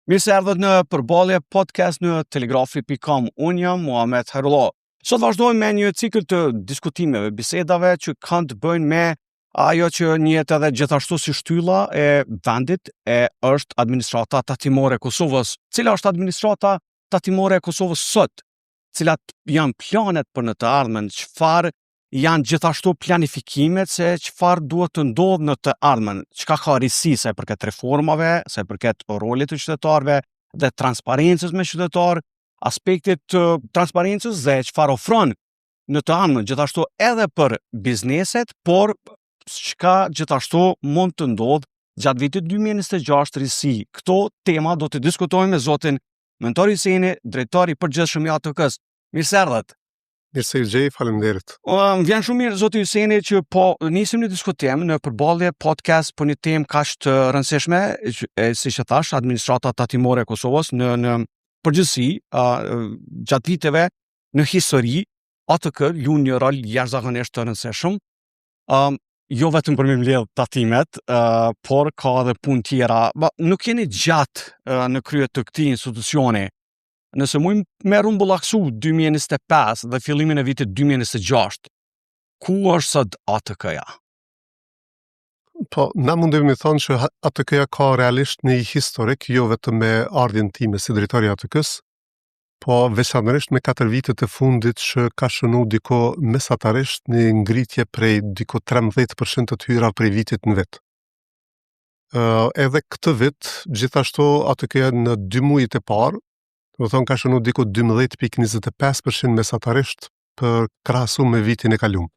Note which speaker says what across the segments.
Speaker 1: Mirë se erdhët në përballje podcast në telegrafi.com. Unë jam Muhamet Hairullah. Sot vazhdojmë me një cikël të diskutimeve, bisedave që kanë të bëjnë me ajo që njihet edhe gjithashtu si shtylla e vendit është administrata tatimore e Kosovës. Cila është administrata tatimore e Kosovës sot? Cilat janë planet për në të ardhmen? Çfarë janë gjithashtu planifikimet se çfarë duhet të ndodhë në të ardhmen? Çka ka risi sa i përket reformave, sa i përket rolit të qytetarëve dhe transparencës me qytetarë, aspektit të transparencës dhe çfarë ofron në të ardhmen, gjithashtu edhe për bizneset, por çka gjithashtu mund të ndodhë gjatë vitit 2026 risi. Këto tema do të diskutojmë me zotin Mentor Hyseni, drejtori i përgjithshëm i ATK-s. Mirë se erdhët.
Speaker 2: Mirë se ju gjej, faleminderit.
Speaker 1: Vjen shumë mirë zoti Hyseni që po nisim një diskutim në përballje podcast për një temë kaq të rëndësishme, siç e thash, administrata tatimore e Kosovës në përgjithësi, gjatë viteve në histori, ATK luan një rol jashtëzakonisht të rëndësishëm. Jo vetëm për me mbledh tatimet, por ka edhe punë tjera. Nuk jeni gjatë në krye të këtij institucioni. Nëse mujmë me rumbullaksu 2025 dhe fillimin e vitit 2026, ku është sot ATK-ja?
Speaker 2: Po, na mundemi me thonë që ATK-ja ka realisht një historik, jo vetëm me ardhjen time si drejtori i ATK-s, po veçanërisht me 4 vitet e fundit që ka shënu diko mesatarisht një ngritje prej diko 13% të hyra prej vitit në vit. Edhe këtë vit, gjithashtu ATK-ja në 2 muajt e parë, do thonë ka shënu diko 12.25% mesatarisht për krahasu me vitin e kaluar.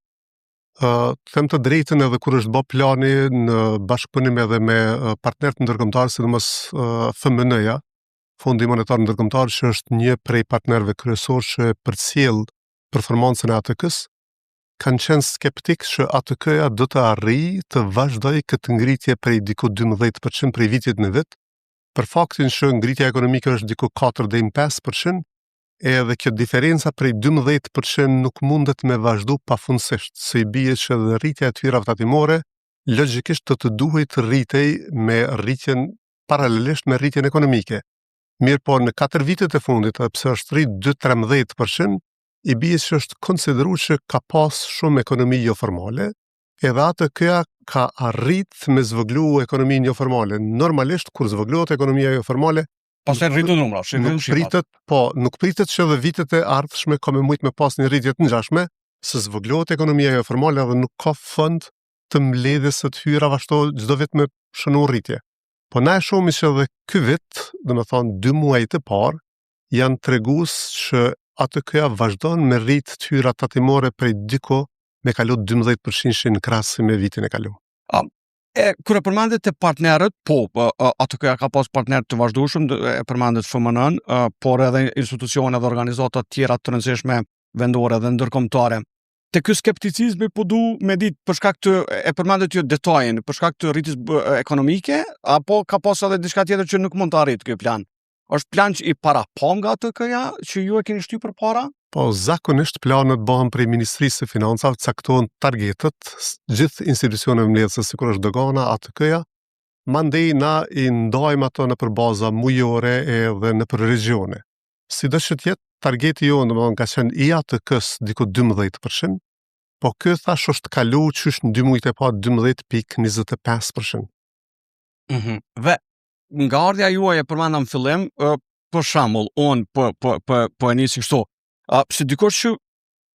Speaker 2: Them të drejtën edhe kur është bë plani në bashkëpunim edhe me partnerët ndërkombëtar, sidomos FMN-ja, Fondi Monetar Ndërkombëtar, që është një prej partnerëve kryesor që përcjell performancën e ATK-s, kanë qenë skeptik që ATK-ja do të arrijë të vazhdojë këtë ngritje prej diku 12% prej vitit në vit, për faktin që ngritja ekonomike është diku 4.5%, edhe kjo diferenca prej 12% nuk mundet me vazhdu pafundësisht, se i bie që edhe rritja e tyrave tatimore logjikisht të duhej të rritej me rritjen paralelisht me rritjen ekonomike. Mirë po në 4 vitet e fundit, pse është rrit 2-13%, i bie që është konsideruar që ka pas shumë ekonomi jo formale, edhe ATK-ja ka arrit me zvoglu ekonominë jo formale. Normalisht, kur zvoglohet ekonomia jo formale,
Speaker 1: pastaj rritu numra,
Speaker 2: nuk pritet që edhe vitet e ardhshme ka me mujt me pas një rritje të ngjashme, se zvoglohet ekonomia jo formale dhe nuk ka fond të mbledhjes së të hyrave ashtu çdo vit me shënu rritje. Po na e shohim që edhe ky vit, domethënë 2 muajt e parë, janë tregues që ATK-ja vazhdon me rrit të hyra tatimore prej diko me kalu 12% në krahasim me vitin e kaluar.
Speaker 1: Kur e përmendet të partnerët, ATK-ja ka pas partnerë të vazhdueshëm, e përmendet FMN-n, por edhe institucione dhe organizata tjera të rëndësishme vendore dhe ndërkombëtare. Te ky skepticizmi po du me ditë për shkak të e përmendet ju detajin, për shkak të rritjes ekonomike, apo ka pas edhe diçka tjetër që nuk mund të arrit ky plan? Është plan që i parapon nga ATK-ja që ju e keni shtyr përpara?
Speaker 2: Po zakonisht planet bëhen prej Ministrisë së Financave, caktohen targetet, gjithë institucioneve mbledhëse sikur është dogana, ATK-ja, mandej na i ndajmë ato në përbaza mujore edhe në për regione. Sido që tjetë, targeti jo në ka qenë i ATK-s diku 12%, po kjo thash është kalu qysh në 2 muajt e parë 12.25%.
Speaker 1: Dhe nga ardhja juaj e përmendëm fillim, për shembull, unë po e nisi kështu, si dikush që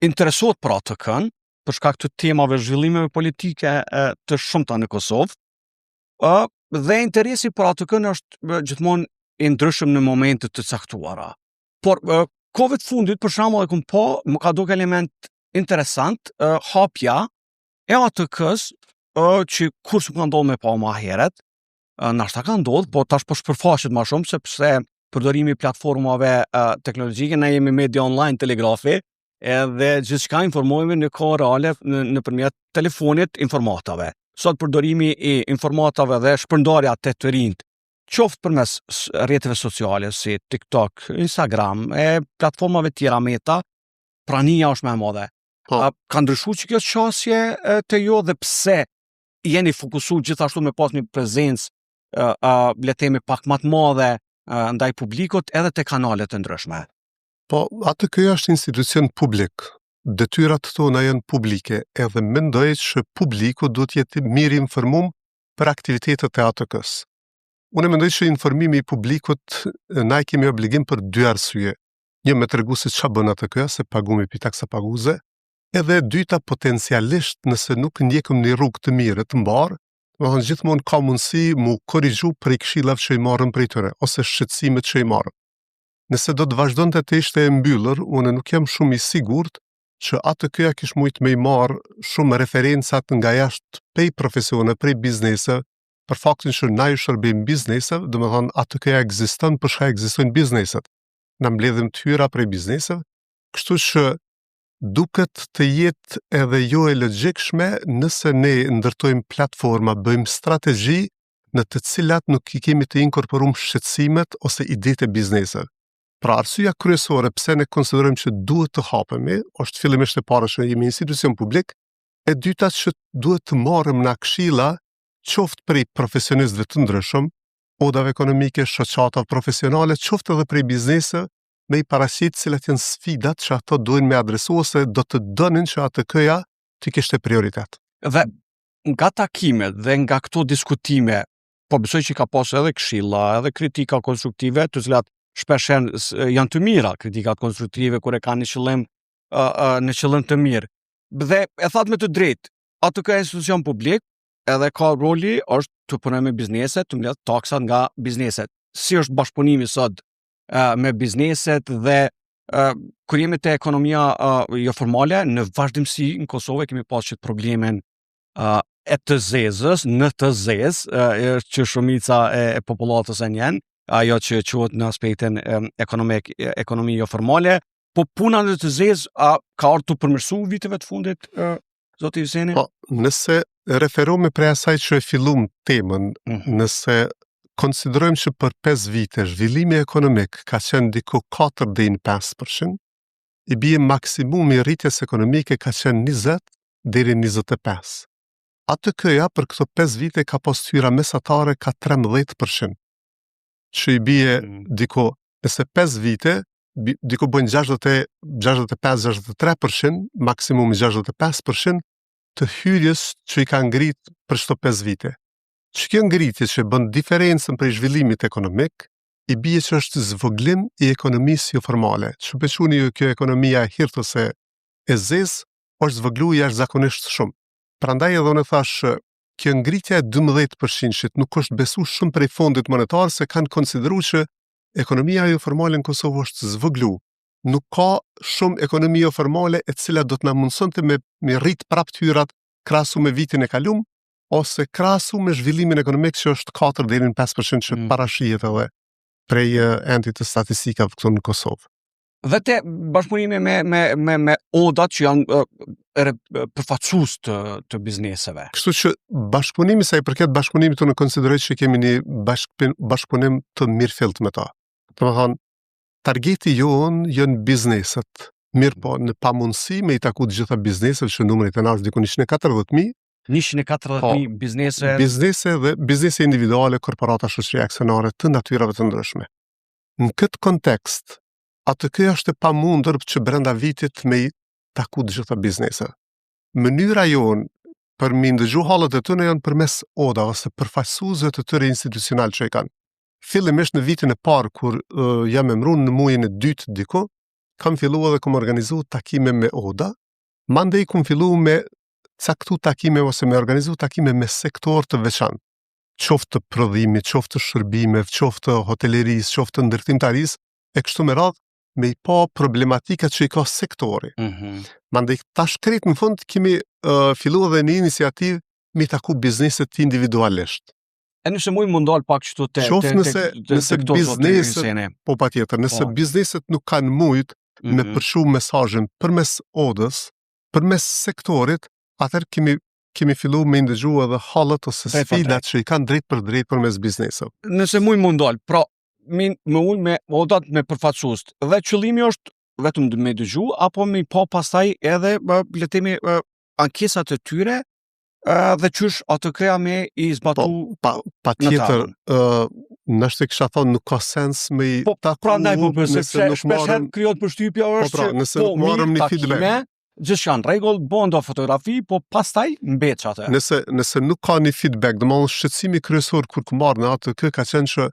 Speaker 1: interesohet për ATK-n, për shkak të temave zhvillimeve politike të shumta në Kosovë, dhe interesi për ATK-n është gjithmonë i ndryshëm në momente të caktuara. Por kohëve të fundit, për shembull, më ka duke element interesant hapja e ATK-s që kur s'u ka ndodhur me pa më herët, nashta ka ndodhur, po tash po shpërfaqet më shumë sepse përdorimi i platformave teknologjike, ne jemi media online telegrafi, edhe gjithçka informojmë në kohë reale nëpërmjet telefonit informatave. Sot përdorimi i informatave dhe shpërndarja të rinjt, qoftë përmes rrjeteve sociale si TikTok, Instagram, platformave tjera Meta, prania është më e madhe. Ka ndryshuar që kjo qasje të jo dhe pse jeni fokusuar gjithashtu me pas një prezencë le të themi pak më të madhe ndaj publikut edhe te kanalet të ndryshme.
Speaker 2: Po, atë ky është institucion publik. Detyrat tona janë publike, edhe mendoj që publiku duhet jetë mirë informum për aktivitetet e ATK-s. Unë mendoj që informimi i publikut na i kemi obligim për dy arsye. Një, me tregu se ç'a bën ATK-ja, se pagumi pi taksa paguese, edhe dyta, potencialisht nëse nuk ndjekëm një rrugë të mirë, të mbarë, domethënë gjithmonë ka mundësi mu korrigju prej këshillave që i marrëm prej tyre, ose shqetësimet që i marrëm. Nëse do të vazhdonte të ishte e mbyllur, unë nuk jam shumë i sigurt që ATK-ja kish mujt me i marrë shumë referencat nga jashtë prej profesione, prej biznese, për faktin që na ju shërbejmë bizneseve, domethënë ATK-ja ekziston për shka ekzistojnë bizneset. Na mbledhim tyra prej bizneseve, kështu që duket të jetë edhe jo e logjikshme nëse ne ndërtojmë platforma, bëjmë strategji në të cilat nuk i kemi të inkorporuar shqetësimet ose idetë e bizneseve. Pra arsyeja kryesore pse ne konsiderojmë që duhet të hapemi, është fillimisht e para që jemi institucion publik, e dyta që duhet të marrim nga këshilla qoftë prej profesionistëve të ndryshëm, odave ekonomike, shoqatave profesionale, qoftë edhe prej biznese, me i paraqitë cilat janë sfidat që ato duhen me adresu ose do të dënin që ATK-ja të kishte prioritet.
Speaker 1: Dhe nga takimet dhe nga këto diskutime, po besoj që ka pasur edhe këshilla, edhe kritika konstruktive, të cilat shpesh janë të mira, kritikat konstruktive kur e kanë në qëllim të mirë. Dhe e thatë me të drejtë, ATK është institucion publik, edhe ka roli është të punojë me bizneset, të mbledh taksat nga bizneset. Si është bashkëpunimi sot me bizneset dhe kur jemi te ekonomia jo formale, në vazhdimsi në Kosovë kemi pasur problemin e të zezës, në të zezë, që shumica e popullatës e njen, ajo që quhet në aspektin ekonomik, ekonomi jo formale, po puna në të zezë ka ardhur të përmirësu viteve të fundit, zoti Hyseni?
Speaker 2: Po, nëse referohemi prej asaj që e fillum temën, nëse konsiderojmë që për 5 vite zhvillimi ekonomik ka qenë diku 4 deri në 5%, i bie maksimumi i rritjes ekonomike ka qenë 20 deri në 25. ATK-ja për këto 5 vite ka pas hyra mesatare ka 13%. Që i bie diku, nëse 5 vite, diku bën 65-63%, maksimumi 65% të hyrjes që i ka ngrit për çdo 5 vite. Që kjo ngritje që bën diferencën për zhvillimit ekonomik, i bie që është zvoglim i ekonomisë jo formale. Që bequni ju kjo ekonomia e hirt ose e zezë, është zvoglu jashtëzakonisht shumë. Prandaj edhe unë thash, kjo ngritja e 12% nuk është besu shumë prej fondit monetar se kanë konsideruar që ekonomia jo formale në Kosovë është zvoglu. Nuk ka shumë ekonomi jo formale e cila do të na mundsonte me rrit prapë hyrat krahasu me vitin e kalum ose krahasu me zhvillimin ekonomik që është 4 deri në 5% që parashihet edhe prej endit të statistikave këtu në Kosovë.
Speaker 1: Dhe te bashkëpunimi me odat që janë përfaqësues të bizneseve.
Speaker 2: Kështu që bashkëpunimi sa i përket bashkëpunimit unë konsideroj që kemi një bashkëpunim të mirëfillt me ta. Domethënë, targeti jonë janë bizneset. Mirë po, në pamundësi me i taku të gjitha bizneset që numrit e është diku 140.000.
Speaker 1: 140.000 biznese.
Speaker 2: Biznese dhe biznese individuale, korporata shoqërie aksionare të natyrave të ndryshme. Në këtë kontekst, ATK është e pamundur që brenda vitit me i taku të gjitha biznese. Mënyra jonë për mi ndëgju hallet e tyre janë përmes oda ose përfaqësuesve të tyre institucional që i kanë. Fillimisht në vitin e parë kur jam emëruar në muajin e dytë diku, kam filluar dhe kam organizuar takime me oda, mandej kam filluar me caktu takime ose me organizu takime me sektor të veçantë. Qoftë të prodhimit, qoftë të shërbimeve, qoftë të hotelerisë, qoftë të ndërtimtarisë, e kështu me radhë me i pa problematikat që i ka sektori. Mandej tash krejt në fund kemi filluar dhe një iniciativë me taku bizneset individualisht.
Speaker 1: E nëse muj mundal pak këtu te
Speaker 2: nëse bizneset, po patjetër, nëse bizneset nuk kanë mujt me përshu mesazhin përmes odës, përmes sektorit, atëherë kemi filluar me ndëgju edhe hallet ose sfidat që i kanë drejt për drejt përmes bizneseve.
Speaker 1: Nëse muj mundal, pra me odat me përfaqësues, dhe qëllimi është vetëm me dëgju apo me pa pastaj edhe le të themi ankesat e tyre dhe qysh ATK-ja me i zbatu
Speaker 2: Pa tjetër, nështë e kisha thonë nuk ka sens me i taku,
Speaker 1: prandaj po
Speaker 2: nëse nuk
Speaker 1: shpesh herë
Speaker 2: marrëm,
Speaker 1: krijohet përshtypja është që
Speaker 2: nëse nuk marrëm një feedback.
Speaker 1: gjithë janë rregull, bën do fotografi, po pastaj mbet atë.
Speaker 2: Nëse nuk ka një feedback, domethënë shqetësimi kryesor kur ku marr në ATK ka qenë që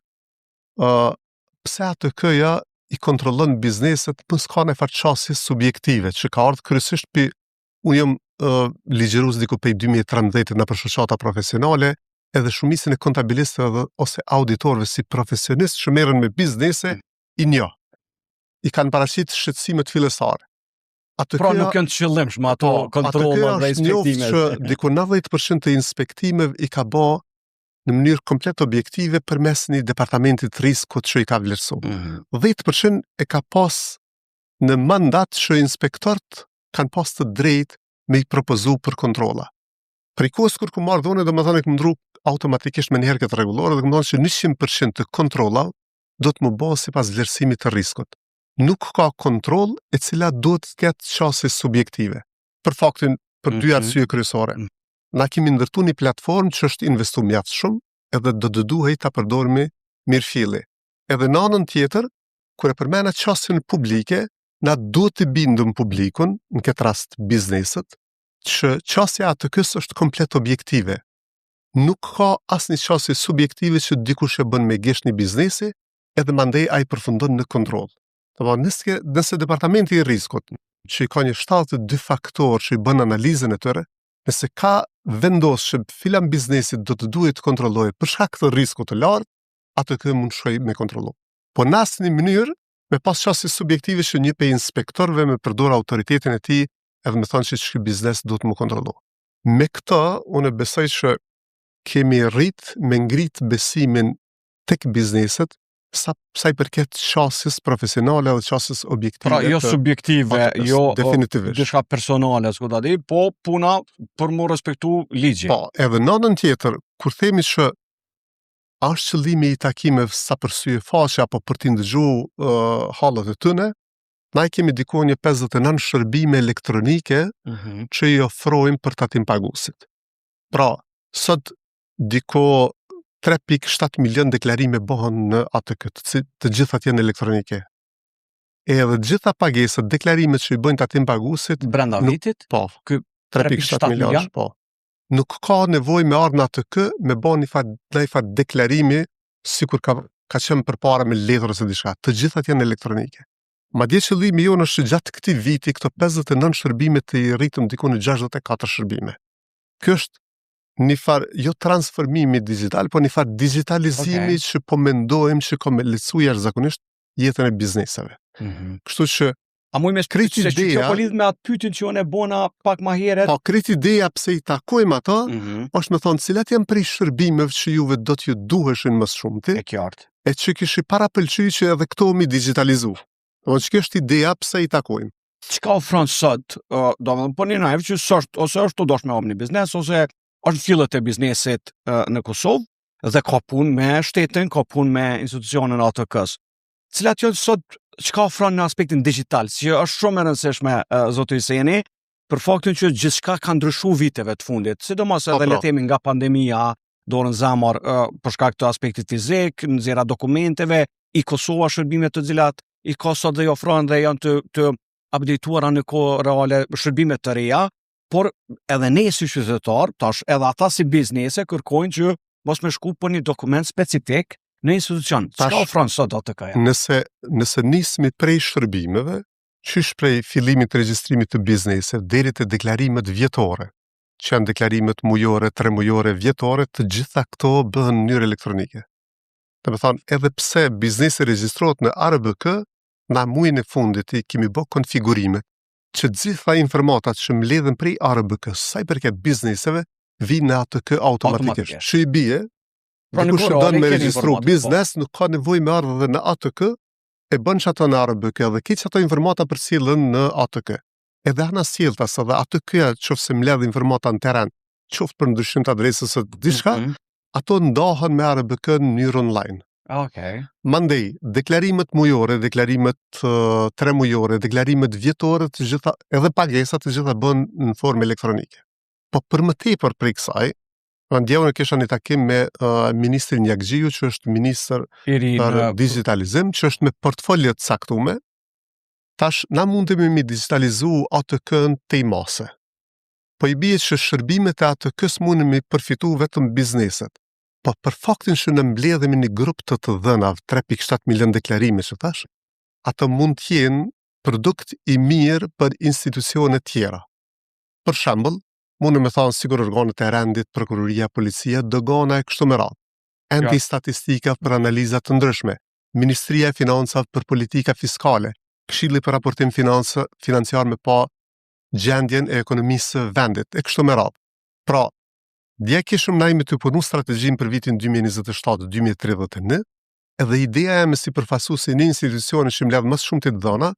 Speaker 2: pse ATK-ja i kontrollon bizneset, mos ka në fakt çësje subjektive, që ka ardhur kryesisht unë jam ligjërues diku prej 2013 në për shoqata profesionale, edhe shumicën e kontabilistëve ose auditorëve si profesionistë që merren me biznese i njoh. I kanë paraqitur shqetësimet fillestare.
Speaker 1: Pra nuk janë të qëllimshme ato kontrolla dhe inspektimet.
Speaker 2: Që diku 90% të inspektimeve i ka bë në mënyrë komplet objektive përmes një departamentit riskut që i ka vlerësuar. 10% e ka pas në mandat që inspektorët kanë pas të drejtë me i propozu për kontrolla. Prej kohës kur ku marrë dhone, domethënë e ku ndru automatikisht me njëherë këtë rregullore dhe domethënë që 100% të kontrolla do të më bëhet sipas vlerësimit të riskut. Nuk ka kontroll e cila duhet të ketë çësje subjektive. Për faktin, për dy arsye kryesore. Na kemi ndërtuar një platformë që është investuar mjaft shumë, edhe do të duhej ta përdorimi mirëfilli. Edhe në anën tjetër, kur e përmena çësjen publike, na duhet të bindëm publikun, në këtë rast bizneset, që çësja ATK-s është komplet objektive. Nuk ka asnjë çësje subjektive që dikush e bën me gjesht një biznesi, edhe mandej ai përfundon në kontroll. Nëse departamenti i riskut, që i ka një 72 faktor që i bën analizën e tëre, nëse ka vendos që filan biznesit do të duhet të kontrollojë për shkak të riskut të lartë, ATK mund shkoj me kontrollu. Po në asnjë mënyrë me pas çësje subjektive që një prej inspektorëve me përdor autoritetin e tij edhe me thonë që ky biznes duhet më kontrollu. Me këtë, unë besoj që kemi rrit me ngrit besimin tek bizneset sa i përket çësjes profesionale dhe çësjes objektive.
Speaker 1: Pra, jo subjektive, jo
Speaker 2: definitivisht.
Speaker 1: Diçka personale, s'ku ta di, po puna për mu respektu ligjin.
Speaker 2: Po, edhe në anën tjetër, kur themi që është qëllimi i takimeve sa për sy e faqe apo për t'i ndëgjuar hallet e tyne, na i kemi diku një 59 shërbime elektronike që i ofrojmë për tatim paguesit. Pra, sot diku 3.7 milion deklarime bëhen në ATK, të gjithat janë elektronike. Edhe të gjitha pagesat, deklarimet që i bëjnë tatim paguesit
Speaker 1: brenda vitit,
Speaker 2: po, 3.7 milion, po. Nuk ka nevojë me ardhur në ATK me bën një fat deklarimi sikur ka qenë përpara me letër ose diçka. Të gjithat janë elektronike. Madje qëllimi jonë është gjatë këtij viti këto 59 shërbime të rritëm diku në 64 shërbime. Ky është një farë, jo transformimi digital, po një farë digitalizimi që po mendojmë që ka me lecu jashtëzakonisht jetën e bizneseve. Kështu që
Speaker 1: a muj me
Speaker 2: kriti
Speaker 1: se
Speaker 2: ideja,
Speaker 1: që lidh me atë pyetjen që unë e bona pak më herët.
Speaker 2: Po kriti ideja pse i takojmë ato, është me thonë cilat janë prej shërbimeve që juve do t'ju duheshin më shumti.
Speaker 1: E qartë.
Speaker 2: E që kishi parapëlqyer që edhe këto mi digitalizu. Do që kjo është ideja pse i takojmë.
Speaker 1: Çka ofron sot, domethënë po një naiv që është të dosh me hapni biznes ose është fillet e biznesit në Kosovë dhe ka punë me shtetin, ka punë me institucionin ATK-s. Cilat janë sot çka ofron në aspektin digital, që është shumë e rëndësishme zoti Hyseni, për faktin që gjithçka ka ndryshuar viteve të fundit, sidomos edhe le të themi nga pandemia, dorën zamar për shkak të aspektit fizik, nxjerra dokumenteve, i Kosova shërbime të cilat i ka sot dhe i ofron dhe janë të updateuara në kohë reale shërbime të reja, por edhe ne si qytetar, tash edhe ata si biznese kërkojnë që mos me shku për një dokument specifik në institucion. Çka ofron sot ATK-ja?
Speaker 2: Nëse nismi prej shërbimeve, qysh prej fillimit të regjistrimit të biznesit deri te deklarimet vjetore, që janë deklarimet mujore, 3 mujore, vjetore, të gjitha këto bëhen në mënyrë elektronike. Do të thonë, edhe pse biznesi regjistrohet në ARBK, na muajin e fundit i kemi bë konfigurimet që gjitha informatat që mbledhen prej ARBK-s, sa i përket bizneseve, vinë në ATK automatikisht. Që i bie, dikush që don me regjistru biznes, nuk ka nevojë me ardhur edhe në ATK, e bën çato në ARBK dhe kiç ato informata përcjellen në ATK. Edhe ana sjelltas edhe ATK-ja nëse mbledh informata në terren, qoftë për ndryshim të adresës së diçka, ato ndahen me ARBK në mënyrë online. Mandej, deklarimet mujore, deklarimet 3 mujore, deklarimet vjetore, të gjitha, edhe pagesat të gjitha bën në formë elektronike. Po për më tepër prej kësaj, ndjevën kisha një takim me ministrin Jakxhiu, që është ministër për digitalizim, që është me portfolio të caktuar. Tash na mundemi mi digitalizu ATK-n tej mase. Po i bie që shërbimet e ATK-s mundemi përfitu vetëm bizneset. Po për faktin që në mbledhemi një grup të dhënave, 3.7 milion deklarime që tash, ato mund të jenë produkt i mirë për institucione tjera. Për shembull, mundë me thonë sigur organet e rendit, prokuroria, policia, dogana e kështu me radhë. Enti statistika për analizat të ndryshme, Ministria e Financave për politika fiskale, Këshilli për raportim financiar me pa gjendjen e ekonomisë vendit, e kështu me radhë. Pra, dje kishëm najme të punu strategjin për vitin 2027-2031, edhe ideja e me si përfasusi një institucioni që mbledh mësë shumë të dhëna,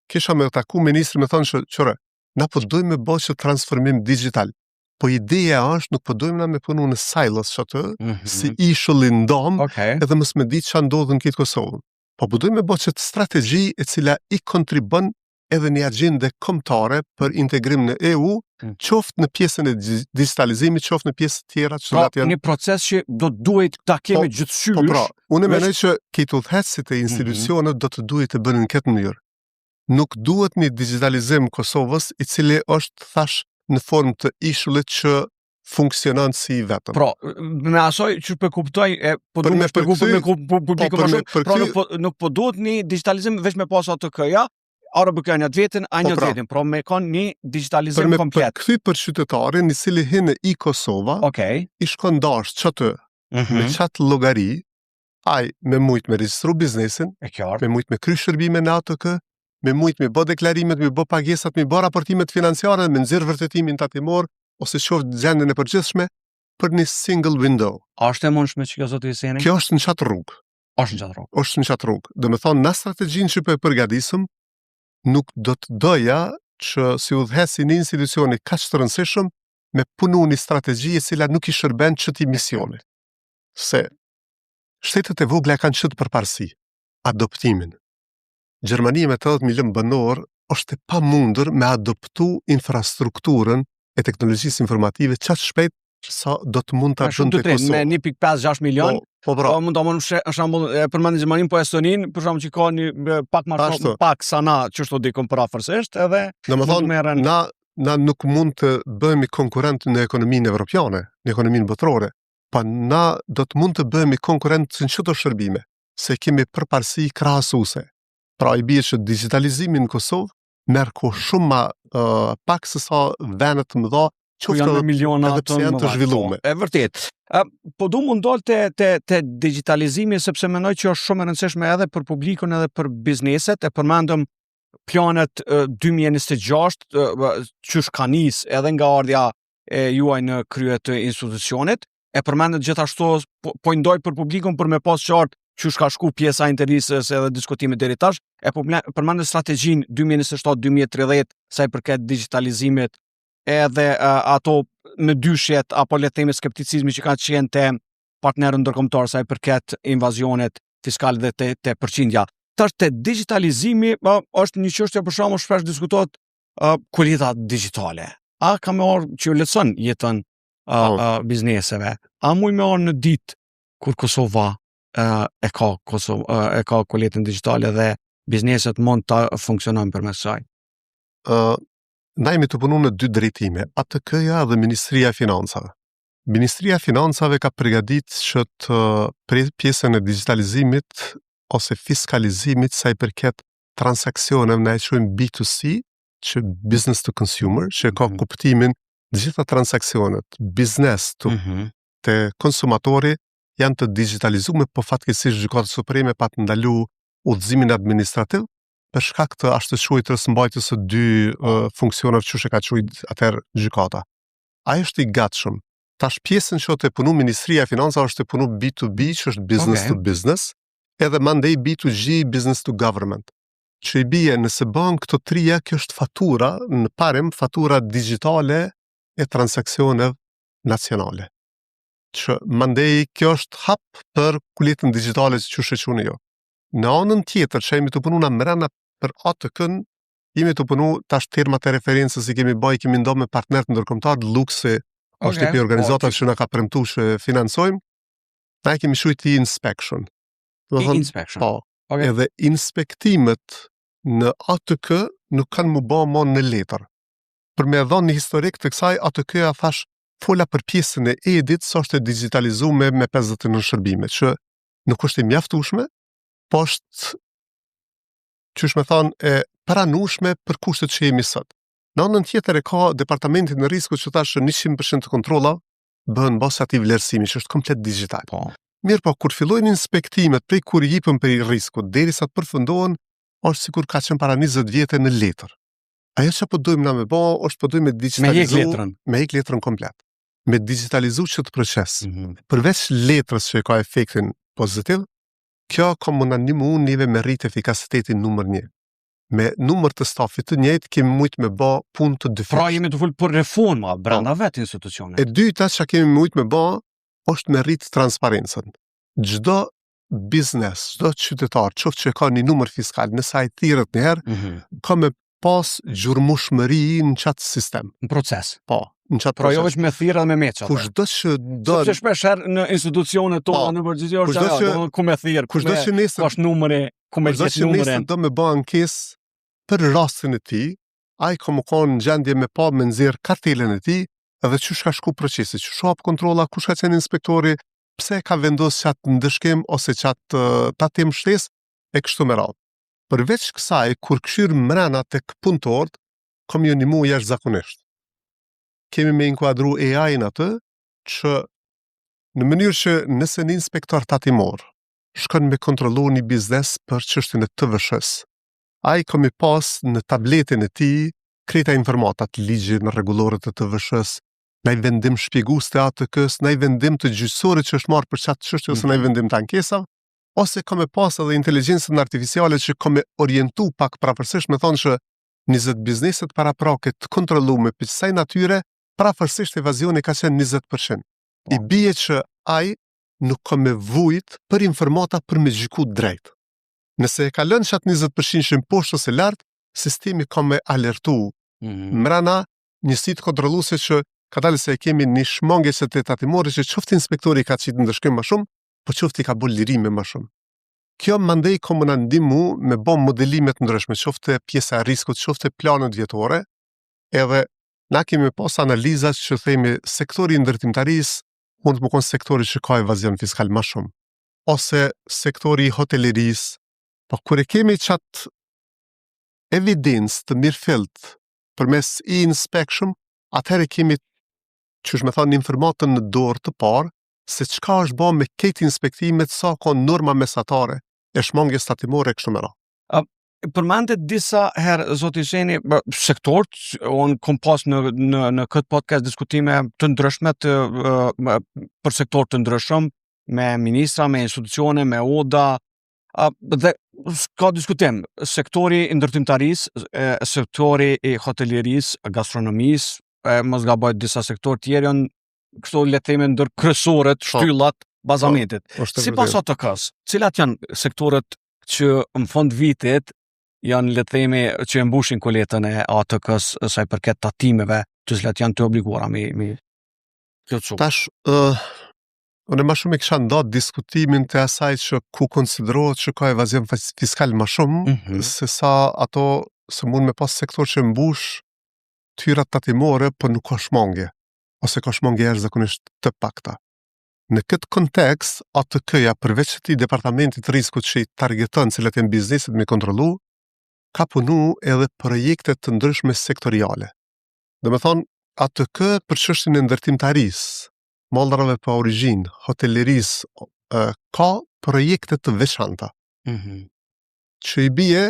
Speaker 2: kisha me taku ministri me thonë qëre, na po dojmë me bo që transformim digital. Po ideja është nuk po dojmë na me punu në silos që atë, si ishullin dom, edhe mësë me ditë që ndodhën këtë Kosovën. Po dojmë me bo që të strategji e cila i kontribon edhe një agjende kombëtare për integrim në EU, qoftë në pjesën e digitalizimit, qoftë në pjesë tjera që janë
Speaker 1: një proces që do të duhet ta kemi gjithësysh.
Speaker 2: Po pra, unë mendoj që këto udhëheqësit e institucionet do të duhet të bënin në këtë mënyrë. Nuk duhet një digitalizim Kosovës i cili është thash në formë të ishullit që funksionon si vetëm.
Speaker 1: Pra, me asoj që për kuptoj, po duhet me shpjegu për publikun më shumë, pra nuk po duhet një digitalizim veç me pas ATK-ja, ARBK një të vetën, a një të vetën, pra me kanë një digitalizim komplet.
Speaker 2: Për këthy për qytetarin, një cili hinë i Kosova, i shkon dash që të, me qatë logari, aj me mujt me registru biznesin, me mujt me kry shërbime në ATK, me mujt me bë deklarimet, me bë pagesat, me bë raportimet financiare, me nëzirë vërtetimin tatimor, ose qoftë gjendën e përgjithshme, për një single window.
Speaker 1: A është e mundshme që kjo zotë Jeseni?
Speaker 2: Kjo është në qatë rrugë. Është në qatë rrugë. Dhe me thonë, në strategjin që për përgadisëm, nuk do të doja që si udhëhesi një institucioni kaq të rëndësishëm me punu një strategji e cila nuk i shërben çëti misioni. Se shtetet e vogla kanë çët përparësi, adoptimin. Gjermania me 80 milion banor është e pamundur me adoptu infrastrukturën e teknologjisë informative qatë shpejt sa do të mund të bëndë të Kosovë.
Speaker 1: Me 1.5-6 milion, mund të amon shambull përmendin Gjermanin, po Estonin, për shambull që ka një pak ma shumë, pak sa na që shto dikon për afërsisht, edhe
Speaker 2: na nuk mund të bëhemi konkurent në ekonominë evropiane, në ekonominë botërore, pa na do të mund të bëhemi konkurent në çdo shërbime, se kemi përparësi krahasuese. Pra i bie që digitalizimin në Kosovë merr kohë shumë ma pak se sa venet të mëdha
Speaker 1: qoftë edhe miliona
Speaker 2: të zhvilluar.
Speaker 1: E vërtet. Po du mund dal te digitalizimi sepse mendoj që është shumë e rëndësishme edhe për publikun edhe për bizneset, e përmendëm planet 2026 që ka nis edhe nga ardha e juaj në krye të institucionit, e përmendet gjithashtu po ndoj për publikun për me pas qartë që ka shku pjesa e intervistës edhe diskutimit deri tash, e përmendet strategjinë 2027-2030 sa i përket digitalizimit, edhe ato në dyshjet apo le të themi skepticizmi që kanë qenë te partnerët ndërkombëtar sa i përket invazionet fiskale dhe te përqindja. Tash te digitalizimi është një çështje për shkakun shpesh diskutohet kulita digjitale. A ka më orë që lehtëson jetën bizneseve? A mund më orë në ditë kur Kosova e ka kulitën digjitale dhe bizneset mund të funksionojnë përmes saj?
Speaker 2: Na jemi të punu në dy drejtime, ATK-ja dhe Ministria e Financave. Ministria e Financave ka përgadit që të pjesën e digitalizimit ose fiskalizimit sa i përket transakcione në e quajmë B2C, që business to consumer, që ka kuptimin gjitha transakcionet, biznes të konsumatori janë të digitalizume, po fatkeqësisht Gjykata Supreme pa të ndalu udhëzimin administrativ, për shkak të ashtu quajtës mbajtjes së dy funksioneve që ka quajtur atëherë gjykata. Ai është i gatshëm. Tash pjesën që të punu Ministria e Financave është të punu B2B, që është business to business, edhe mandej B2G, business to government. Që i bie nëse bën këto trija, kjo është fatura, në parim fatura digjitale e transaksioneve nacionale. Që mandej kjo është hap për kulitën digjitale që shëquni jo. Në anën tjetër, që jemi të punu në mrena për ATK-n, jemi të punu tash termat e referencës i kemi bëj, kemi ndo me partnerët ndërkombëtar, Luxi është tipi organizatat që na ka premtu që financojmë, na e kemi shujt inspection.
Speaker 1: Inspection.
Speaker 2: Po, edhe inspektimet në ATK nuk kanë më bë më në letër. Për me dhënë një historik të kësaj, ATK-ja thash fola për pjesën e edit sa është e digitalizuar me 59 shërbime, që nuk është e mjaftueshme, po është qysh me thonë e pranueshme për kushtet që jemi sot. Në anën tjetër e ka departamentin në riskut që thashë 100% të kontrolla bëhen bas atij vlerësimi që është komplet digital.
Speaker 1: Po.
Speaker 2: Mirë, po kur fillojnë inspektimet prej kur jipën për riskut derisa të përfundohen, është sikur ka qenë para 20 vjetë në letër. Ajo që po dojmë na me bë, është po dojmë me digitalizu, me hek letrën komplet. Me digitalizu çdo proces. Përveç letrës që ka efektin pozitiv, kjo ka më na ndihmu neve me rrit efikasitetin numër 1. Me numër të stafit të njëjtë kemi mujt me bë punë të dyfishme.
Speaker 1: Pra jemi të fol për reforma brenda vetë institucionit.
Speaker 2: E dyta që kemi mujt me bë është me rrit transparencën. Çdo biznes, çdo qytetar, qoftë që ka një numër fiskal, nëse ai thirret një herë, ka me pas gjurmushmëri në qatë sistem.
Speaker 1: Në proces.
Speaker 2: Po, në qatë
Speaker 1: proces. Pra jo veç me thirrë dhe me meqa.
Speaker 2: Kushdo që do...
Speaker 1: Sepse shpesh herë në institucionet tona, në përgjithësi është ajo, ku me thirë, ku me pash numëre, ku me gjithë numëren.
Speaker 2: Kushdo që nesër do me bë ankesë për rastin e tij, ai ka më konë në gjendje me pa me nxjerr kartelën e tij, edhe çu ka shku procesi, çu shop kontrolla, kush ka qenë inspektori, pse ka vendosur çat ndëshkim ose çat tatim shtesë e kështu me radhë. Përveç kësaj, kur këshyr mrena tek punëtorët, kam ju ndihmu jashtëzakonisht. Kemi me inkuadru AI-n atë, që në mënyrë që nëse një inspektor tatimor shkon me kontrollu një biznes për çështjen e TVSH-s, ai ka mi pas në tabletin e tij krejta informatat, ligjit në rregullore të TVSH-s, ndaj vendim shpjegues të ATK-s, ndaj vendim të gjyqësorit që është marrë për çat çështje ose ndaj vendim të ankesave, ose ka me pas edhe inteligjencën artificiale që ka me orientu pak prapërsisht me thonë që 20 bizneset paraprake të kontrollume për kësaj natyre, prapërsisht evazioni ka qenë 20%. I bie që ai nuk ka me vujt për informata për me gjyku drejt. Nëse e ka lënë qatë 20% poshtë ose lartë, sistemi ka me alertu. Mrena njësit kontrolluese që ka dalë se e kemi një shmangje që të tatimori që qoftë inspektori ka qitë ndëshkim më shumë, po qoftë i ka bo lirime më shumë. Kjo mandej ka më në ndihmu me bo modelimet ndryshme, qoftë pjesa e riskut, qoftë planet vjetore, edhe na kemi pas analizat që themi sektori i ndërtimtarisë mund të më konë sektori që ka evazion fiskal më shumë, ose sektori i hotelerisë, po kur e kemi qatë evidencë të mirëfillt përmes e-inspection, atëherë kemi qysh me thonë informatën në dorë të parë se çka është bërë me këtë inspektimet, sa ka norma mesatare e shmangjes tatimore kështu me radhë.
Speaker 1: Përmendet disa herë, zoti Gjeni, sektorët, unë kom pas në këtë podcast diskutime të ndryshme për sektor të ndryshëm, me ministra, me institucione, me oda, dhe ka diskutim, sektori i ndërtimtarisë, sektori i hotelerisë, gastronomisë, mos gaboj disa sektor tjerë janë kështu le të themi ndër kryesorët, shtyllat, bazamentit. Sipas ATK-s, cilat janë sektorët që në fund vitit janë le të themi që e mbushin koletën e ATK-s sa i përket tatimeve, të cilat janë të obliguara me plotësu.
Speaker 2: Tash unë më shumë e kisha ndarë diskutimin të asaj që ku konsiderohet që ka evazion fiskal më shumë, se sa ato se mund me pas sektor që mbush tyrat tatimore, për nuk ka shmangje, ose ka shmangje jashtëzakonisht të pakta. Në këtë kontekst, ATK-ja përveç këtij departamentit riskut që i targeton cilat janë bizneset me kontrollu, ka punu edhe projekte të ndryshme sektoriale. Dhe me thonë, ATK për çështjen e ndërtimtarisë, mallrave pa origjinë, hotelerisë, ka projekte të veçanta. Që i bie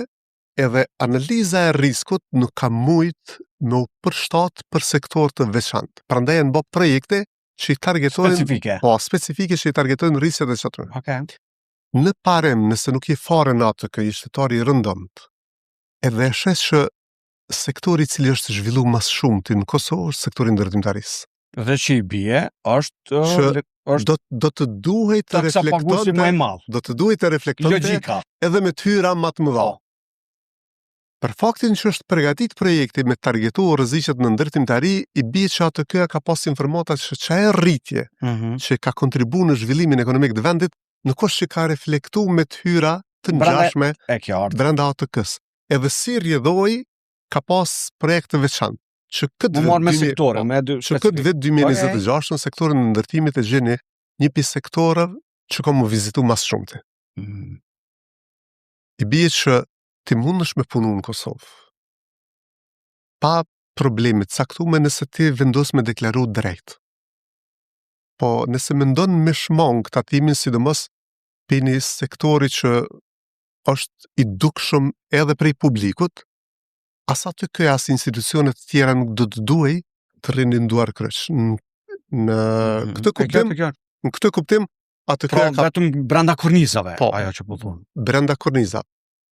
Speaker 2: edhe analiza e riskut nuk ka mujt me u përshtat për sektor të veçantë. Prandaj janë bë projekte që i targetojnë specifike që i targetojnë rrisjet e çatyre. Në parem, nëse nuk je fare në atë kë shtetari i rëndomt, edhe e shes që sektori i cili është zhvillu mas shumti në Kosovë është sektori i ndërtimtarisë.
Speaker 1: Dhe që i bie është
Speaker 2: do të duhet të reflektonte, do të duhet të reflektonte edhe me tyra më të mëdha. Për faktin që është përgatit projekti me targetu rreziqet në ndërtimtari, i bie që atë këja ka pas informata që çaja rritje që ka kontribu në zhvillimin ekonomik të vendit, nuk është që ka reflektu me të hyra të ngjashme brenda ATK-s. Edhe si rrjedhoi ka pas projekte veçantë. Që këtë vit 2026 në sektorin e ndërtimit e gjeni një pjesë sektorëve që ka më vizitu mas shumëti. I bie që ti mundesh me punu në Kosovë pa problemet caktuar nëse ti vendos me deklaru drejt. Po nëse mendon me shmang tatimin, sidomos për një sektori që është i dukshëm edhe prej publikut, as aty këja as institucionet tjera nuk do të duhej të rrinin duar kryq. Në këtë kuptim, atë
Speaker 1: këja ka vetëm brenda kornizave, ajo që po thon.
Speaker 2: Brenda kornizave.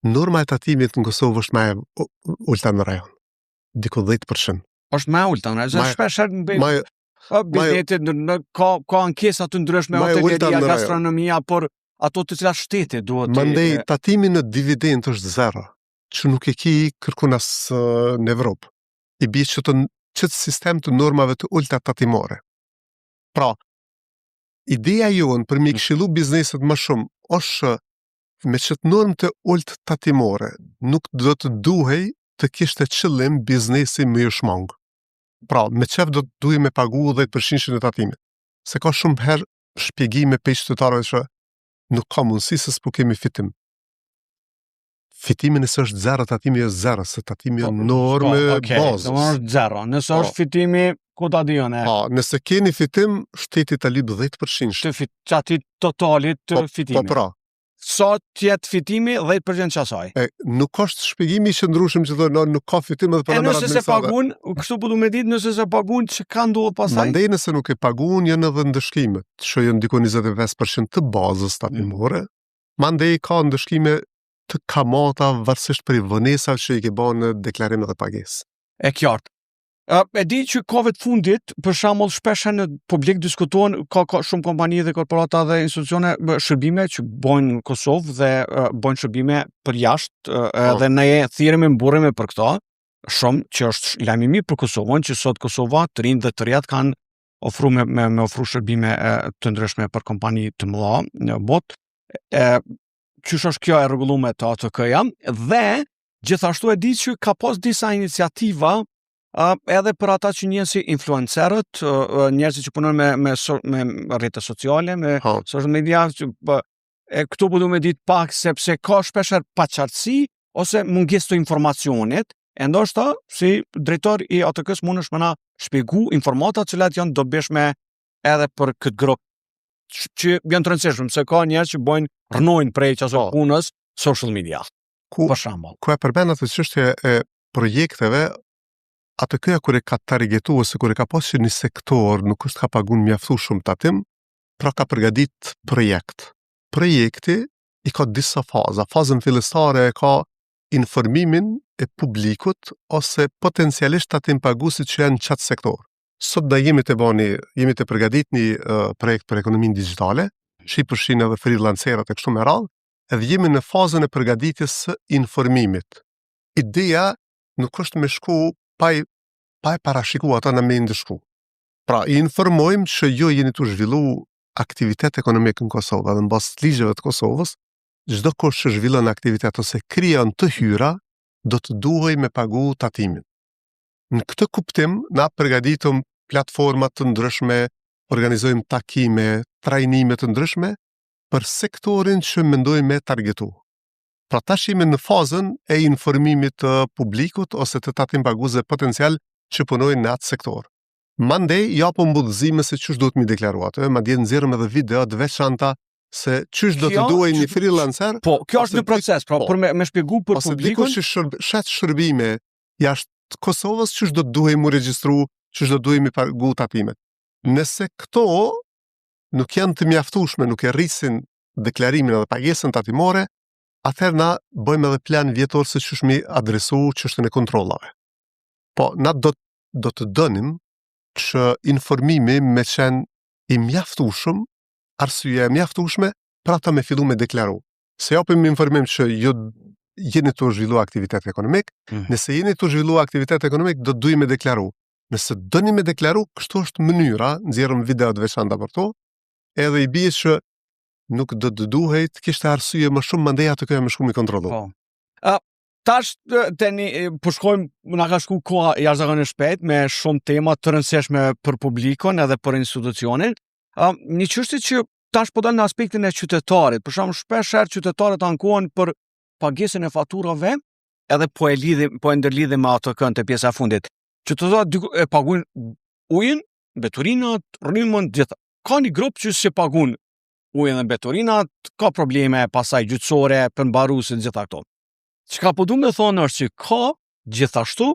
Speaker 2: Norma e tatimit në Kosovë është më e ulta në rajon. Diku 10%.
Speaker 1: Është më ulta në rajon. Shpesh ka ankesa të ndryshme hotelleria, gastronomia, por ato të cilat shteti duhet të...
Speaker 2: Mandej tatimi në dividend është 0, që nuk e ki kërkun as në Evropë. I bie që të sistem të normave të ulta tatimore. Pra, ideja jonë për mi këshillu bizneset më shumë është me qëtë normë të ultë tatimore, nuk do të duhej të kishte qëllim biznesi më shmang. Pra, me qef do të duhej me pagu 10% në tatimit. Se ka shumë herë shpjegime pe qytetarëve që nuk ka mundësi se s'po kemi fitim. Fitimi nëse është 0, tatimi është 0, se tatimi është normë bazës.
Speaker 1: Është 0, nëse është fitimi, ku ta dion e?
Speaker 2: Nëse keni fitim, shteti ta lyp 10%.
Speaker 1: Të atit totalit të fitimit.
Speaker 2: Po pra.
Speaker 1: Sa tjetë fitimi, 10% qasaj.
Speaker 2: Nuk është shpjegimi që ndrushim që thonë, nuk ka fitim edhe për
Speaker 1: nëse se pagun, kështu po du me ditë, nëse se pagun, që ka ndodhë pasaj?
Speaker 2: Mandej nëse nuk e pagun, janë edhe ndëshkimet, që janë diko 25% të bazës tatimore. Mandej ka ndëshkime të kamata varsisht për i vënesa që i ke ba në deklarim dhe pagesë.
Speaker 1: E qartë. E di që kove të fundit, për shembull shpesh në publik diskutohen, ka shumë kompani dhe korporata dhe institucione shërbime që bojnë në Kosovë dhe bojnë shërbime për jashtë, dhe ne thirremi mburremi për këto, shumë që është lajm i mirë për Kosovën, që sot Kosova të rinj dhe të reja kanë ofruar me ofru shërbime të ndryshme për kompani të mëdha në botë. Qysh është kjo e rregulluar të ATK-ja, dhe gjithashtu e di që ka pas disa iniciativa edhe për ata që njën si influencerët, njerëzit që punojnë me rrjete sociale, me social media, këtu po du me ditë pak sepse ka shpesher paqartësi ose mungesë të informacionit, e ndoshta si drejtor i ATK-s mundesh më na shpjegu informata cilat janë dobishme edhe për këtë grup që janë të rëndësishëm, se ka njerëz që rënojnë prej qasë punës social media. Për shembull.
Speaker 2: Ku e përmend atë çështje e projekteve, atë këja kër e ka targetu ose kër e ka pasë që një sektor nuk është ka pagun mjaftu shumë tatim, pra ka përgadit projekt. Projekti i ka disa faza. Fazën fillestare e ka informimin e publikut ose potencialisht tatim pagusit që janë qatë sektor. Sot da jemi të përgadit një projekt për ekonomin digitale, që i përshin edhe freelancerat e kështu me radhë, edhe jemi në fazën e përgaditjes së informimit. Ideja nuk është me shku pa e parashiku ata në me ndëshku. Pra, i informojmë që jo jeni të zhvillu aktivitet ekonomik në Kosovë, dhe në bas ligjeve të Kosovës, çdo kush që zhvillon aktivitet ose krijon të hyra, do të duhej me pagu tatimin. Në këtë kuptim, na përgatitëm platforma të ndryshme, organizojmë takime, trajnime të ndryshme, për sektorin që mendojmë me targetu. Pra tash jemi në fazën e informimit të publikut ose të tatim paguesve potencial që punojnë në atë sektor. Mandej japëm budhëzime se çysh duhet mi deklaru atë, madje nxjerrëm edhe video të veçanta se çysh do të duhej një freelancer.
Speaker 1: Po, kjo është në proces, pra për me shpjegu për publikun.
Speaker 2: Ose dikush që shet shërbime jashtë Kosovës, çysh do të duhej mu regjistru, çysh do të duhej mi pagu tatimet. Nëse këto nuk janë të mjaftueshme, nuk e rrisin deklarimin edhe pagesën tatimore, atëherë na bëjmë edhe plan vjetor se çysh mi adresu çështën e kontrollave. Po, na do të dënim që informimi me qenë i mjaftueshëm, arsye e mjaftueshme, pra ta me fillu me deklaru. Se japim informim që jo jeni të zhvillu aktivitet ekonomik, nëse jeni të zhvillu aktivitet ekonomik, do duj me deklaru. Nëse doni me deklaru, kështu është mënyra, nxjerrëm video të veçanta për to, edhe i bie që nuk do të duhet kishte arsye më shumë, mandej atë kjo më shumë i kontrollu.
Speaker 1: Tash po shkojmë, na ka shku koha jashtëzakonisht shpejt me shumë tema të rëndësishme për publikun edhe për institucionin. Një çështje që tash po dal në aspektin e qytetarit. Për shembull, shpesh herë qytetarët ankohen për pagesën e faturave, edhe po e ndërlidhim me atë kënd të pjesa e fundit. Qytetarët e paguajnë ujin, beturinat, rrymën, gjithë. Ka një grup që se paguajnë ujin dhe beturinat, ka probleme pasaj gjyqësore, përmbaruese, gjitha këto. Çka po du me thonë është që ka gjithashtu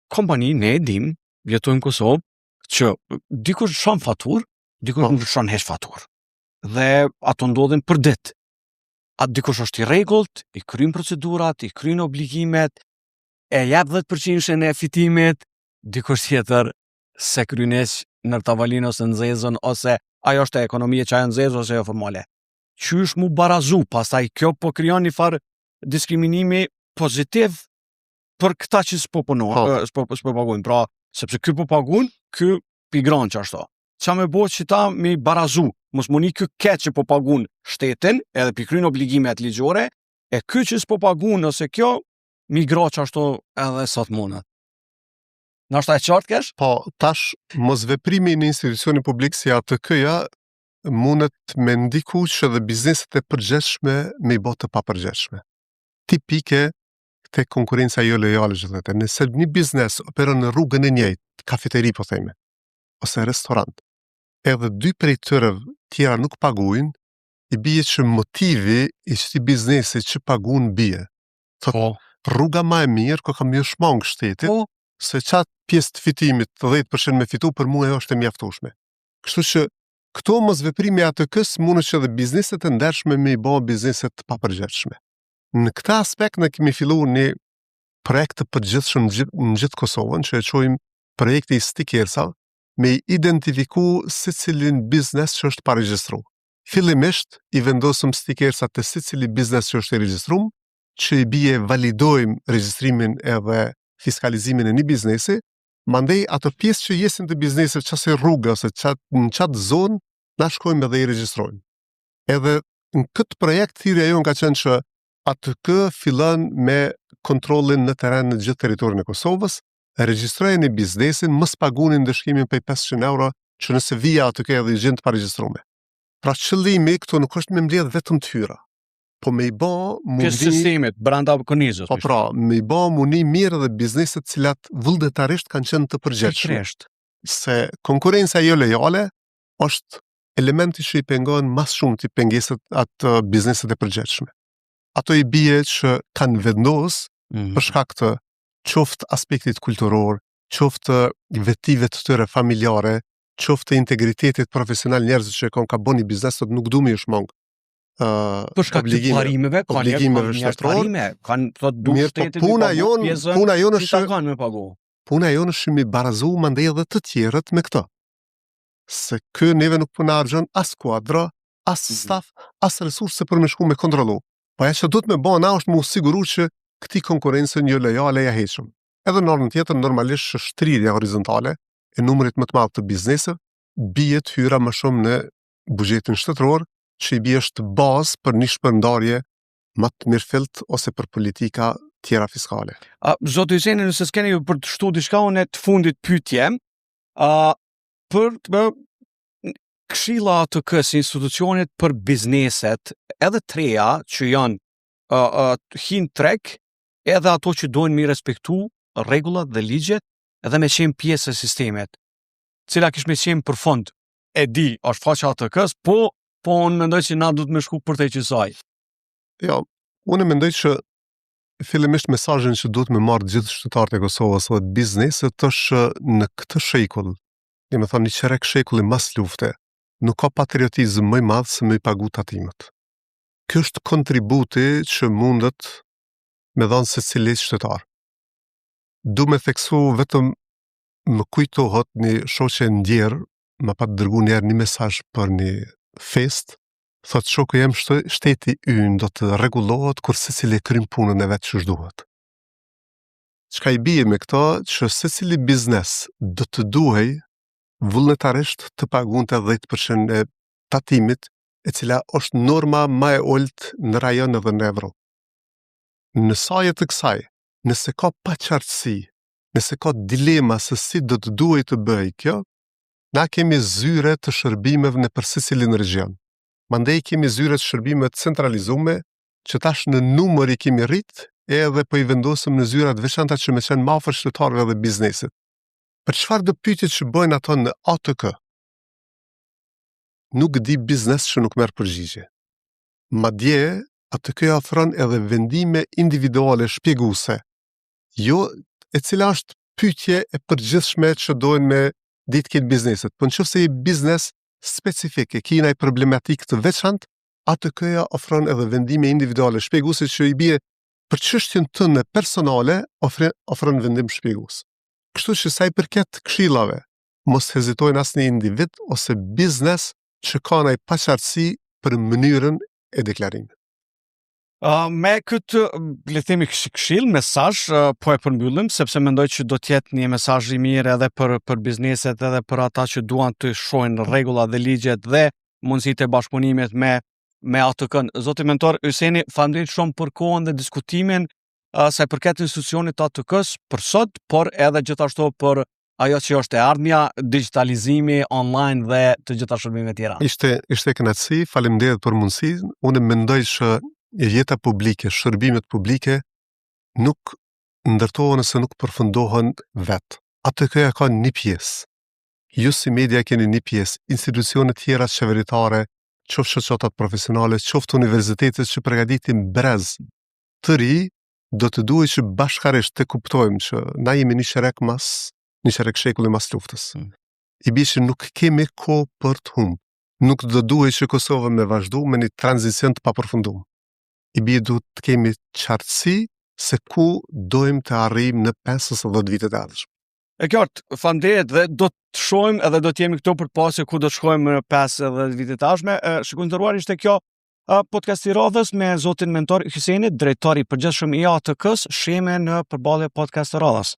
Speaker 1: kompani, ne e dim, jetojmë në Kosovë, që dikush shon faturë, dikush nuk shon hesh faturë. Dhe ato ndodhin për ditë. Atë dikush është i rregullt, i kryen procedurat, i kryen obligimet, e jep 10% e fitimit, dikush tjetër se kryen në tavolinë ose në zezën, ose ajo është e ekonomie që ajo në zezë ose jo formale. Qysh mu barazu, pastaj kjo po krijon një farë diskriminimi pozitiv për këta që s'po paguajnë. Pra, sepse ky po paguajnë, ky pigron çashto. Qa me bo që ta me barazu, mos muni ky keq që po paguajnë shtetin, edhe pikryn obligimet ligjore, e ky që s'po paguajnë ose kjo migro çashto edhe sot mundet. Nashta e qartë kesh?
Speaker 2: Po, tash mos veprimi në institucioni publik si ATK-ja mundet me ndiku që dhe bizneset e përgjithshme me i botë të papërgjithshme. Tipike te konkurenca jo lojale që thotë. Nëse një biznes operon në rrugën e njëjtë, kafeteri po theme, ose restorant, edhe dy prej tyre tjera nuk paguajnë, i bie që motivi i këtij biznesi që paguajnë bie. Thotë, rruga më e mirë ko kam më shmang shtetit, se çat pjesë të fitimit 10% me fitu për mua është e mjaftueshme. Kështu që këto mos veprimi ATK-s mundet që edhe bizneset e ndershme me i bë bizneset të papërgjithshme. Në këta aspekt ne kemi filluar një projekt të përgjithshëm në gjithë Kosovën, që e quajmë projekti i stikersa, me identifiku secilin biznes që është paregjistruar. Fillimisht i vendosëm stikersat të secili biznes që është i regjistruar, që i bie validojmë regjistrimin edhe fiskalizimin e një biznesi, mandej ato pjesë që jesin të biznesit qase rrugë ose në qatë zonë, na shkojmë edhe i regjistrojmë. Edhe në këtë projekt thirrja jonë ka qenë që ATK fillon me kontrollin në teren në gjithë territorin e Kosovës, regjistrojeni biznesin, mos paguani ndëshkimin për 500 euro që nëse vija ATK edhe i gjen të paregjistruar. Pra qëllimi këtu nuk është me mbledh vetëm të hyra, po me i bë mundi
Speaker 1: pjesë sistemit brenda konizës.
Speaker 2: Po pra, me i bë mundi mirë dhe bizneset cilat vullnetarisht kanë qenë të përgjithshme. Se konkurenca jo lojale është elementi që i pengon mas shumë të pengesat atë bizneset e përgjithshme. Ato i bie që kanë vendos për shkak të qoftë aspektit kulturor, qoftë vetive të tyre familjare, qoftë integritetit profesional njerëzit që ka bënë biznes sot nuk duhet të shmang.
Speaker 1: Për shkak të parimeve,
Speaker 2: obligimeve shtetërore,
Speaker 1: kanë thotë duhet shteti.
Speaker 2: Puna jonë është shumë i barazu mandej edhe të tjerët me këtë. Se kë neve nuk po na argjon as kuadra, as staf, as resurse për me shku me kontrollu. Po ajo që duhet me bëna është me u siguru që këtij konkurrencën jo lojale ja heqëm. Edhe në anën tjetër normalisht shtrydhja horizontale e numrit më të madh të bizneseve bie të hyra më shumë në buxhetin shtetëror, që i bie është bazë për një shpërndarje më të mirëfillt ose për politika tjera fiskale.
Speaker 1: Zoti Hyseni, nëse s'keni për të shtu diçka unë të fundit pyetje, për të këshilla ATK-s institucionit për bizneset edhe treja që janë hin treg, edhe ato që dojnë mi respektu rregullat dhe ligjet, edhe me qenë pjesë e sistemet, cila kish me qenë për fond, e di, është faqja ATK-s, po unë mendoj që na duhet me shku për te qësaj.
Speaker 2: Jo, unë mendoj që fillimisht mesazhin që duhet me marrë gjithë qytetarët e Kosovës dhe bizneset është në këtë shekull, dhe me thonë një qerek shekulli mas lufte, nuk ka patriotizëm më i madh se me i pagu tatimet. Kjo është kontributi që mundet me dhanë secilit qytetar. Du me theksu vetëm më kujtohet një shoqe ndjerë, më pa të dërgu njerë një mesazh për një fest, Thot shoku jem, shteti ynë do të rregullohet kur secili kryen punën e vet që duhet. Çka i bie me këto, që secili biznes do të duhej vullnetarisht të pagunte 10% e tatimit, e cila është norma më e ulët në rajon edhe në Evropë. Në sajë të kësaj, nëse ka paqartësi, nëse ka dilema se si do të duhej të bëj kjo, na kemi zyre të shërbimeve në për secilin regjion. Mandej kemi zyre të shërbimeve centralizume, që tash në numër i kemi rrit, edhe po i vendosëm në zyrat veçanta që me qenë më afër qytetarëve dhe biznesit. Për çfarë do pyetjet që bëjnë ato në ATK? Nuk di biznes që nuk merr përgjigje. Madje ATK ofron edhe vendime individuale shpjeguese. Jo e cila është pyetje e përgjithshme që dojnë me ditë këtë bizneset. Po nëse i biznes specifik e kina i problematik të veçantë, ATK-ja ofron edhe vendime individuale shpjeguese që i bie për çështjen tënde personale ofron vendim shpjegues. Kështu që sa i përket këshillave, mos hezitojnë asnjë individ ose biznes që ka ndaj paqartësi për mënyrën e deklarimit.
Speaker 1: Me këtë, le të themi këshill, mesazh, po e përmbyllim, sepse mendoj që do të jetë një mesazh i mirë edhe për bizneset, edhe për ata që duan të shohin rregullat dhe ligjet dhe mundësitë e bashkëpunimit me ATK-n. Zoti mentor Yseni, faleminderit shumë për kohën dhe diskutimin sa i përket institucionit ATK-s për sot, por edhe gjithashtu për ajo që është e ardhmja, digitalizimi online dhe të gjitha shërbimet tjera.
Speaker 2: Ishte kënaqësi, faleminderit për mundësinë. Unë mendoj që jeta publike, shërbimet publike nuk ndërtohen nëse nuk përfundohen vetë. ATK-ja ka një pjesë. Ju si media keni një pjesë, institucionet tjera qeveritare, qoftë shoqatat profesionale, qoftë universitetet që përgatitin brez të ri, do të duhet që bashkarisht të kuptojmë që na jemi një qerek shekulli mas luftës. I bie që nuk kemi kohë për të humbur. Nuk do duhet që Kosova me vazhdu me një tranzicion të papërfunduar. I bie duhet të kemi qartësi se ku dojmë të arrijmë në 5-10 vitet e ardhshme.
Speaker 1: E qartë, faleminderit dhe do të shohim edhe do të jemi këtu për të pasur ku do të shkojmë në 5-10 vitet e ardhshme. Shikoj nderuar, ishte kjo podcasti radhës me zotin mentor Yseni, drejtori i përgjithshëm i ATK-s, shihemi në përballje podcast radhës.